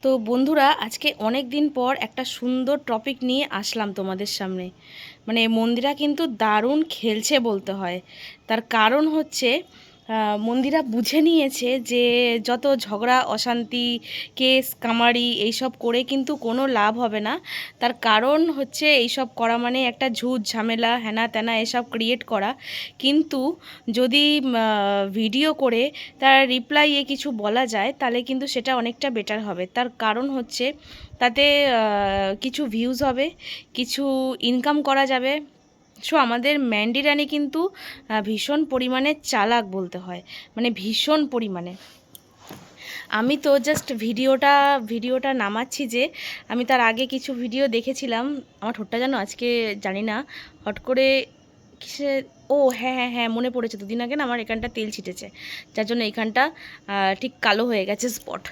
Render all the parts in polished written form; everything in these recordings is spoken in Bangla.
তো বন্ধুরা, আজকে অনেক দিন পর একটা সুন্দর টপিক নিয়ে আসলাম তোমাদের সামনে। মন্দিরা কিন্তু দারুণ খেলছে বলতে হয়। তার কারণ হচ্ছে মন্দিরা বুঝে নিয়েছে যে যত ঝগড়া অশান্তি কেস কামারি এইসব করে কিন্তু কোনো লাভ হবে না। তার কারণ হচ্ছে এইসব করা মানে একটা ঝুট ঝামেলা হেনা তেনা এসব ক্রিয়েট করা। কিন্তু যদি ভিডিও করে তার রিপ্লাইয়ে কিছু বলা যায় তাহলে কিন্তু সেটা অনেকটা বেটার হবে। তার কারণ হচ্ছে তাতে কিছু ভিউজ হবে, কিছু ইনকাম করা যাবে। আমাদের ম্যান্ডি রানী কিন্তু ভীষণ পরিমাণে চালাক বলতে হয়, ভীষণ পরিমাণে। আমি তো জাস্ট ভিডিওটা নামাচ্ছি যে আমি তার আগে কিছু ভিডিও দেখেছিলাম। আমার ঠোঁটটা যেন আজকে জানি না হট করে কিসে, ও হ্যাঁ হ্যাঁ হ্যাঁ মনে পড়েছে, দুদিন আগে না আমার এখানটা তেল ছিটেছে, যার জন্য এখানটা ঠিক কালো হয়ে গেছে স্পট।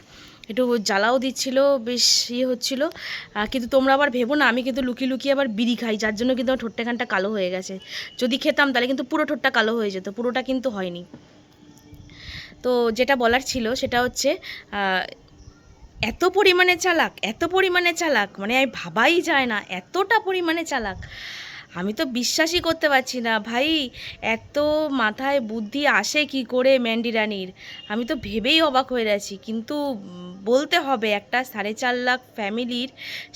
একটু জ্বালাও দিচ্ছিল, বেশ হচ্ছিল। কিন্তু তোমরা আবার ভেবো না আমি কিন্তু লুকিয়ে লুকিয়ে আবার বিড়ি খাই, যার জন্য কিন্তু আমার ঠোঁটটা এখানটা কালো হয়ে গেছে। যদি খেতাম তাহলে কিন্তু পুরো ঠোঁটটা কালো হয়ে যেত, পুরোটা কিন্তু হয়নি। তো যেটা বলার ছিল সেটা হচ্ছে এত পরিমাণে চালাক, এত পরিমাণে চালাক, আমি ভাবাই যায় না এতটা পরিমাণে চালাক। আমি তো বিশ্বাসই করতে পারছি না ভাই, এত মাথায় বুদ্ধি আসে কি করে ম্যান্ডি রানীর। আমি তো ভেবেই অবাক হয়ে গেছি। কিন্তু বলতে হবে, একটা 4.5 লাখ ফ্যামিলির,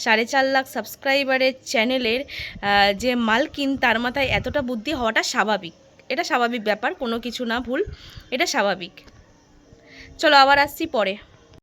4.5 লাখ সাবস্ক্রাইবারের চ্যানেলের যে মালকিন, তার মাথায় এতটা বুদ্ধি হওয়াটা স্বাভাবিক। এটা স্বাভাবিক ব্যাপার, কোনো কিছু না ভুল, এটা স্বাভাবিক। চলো আবার আসছি পরে।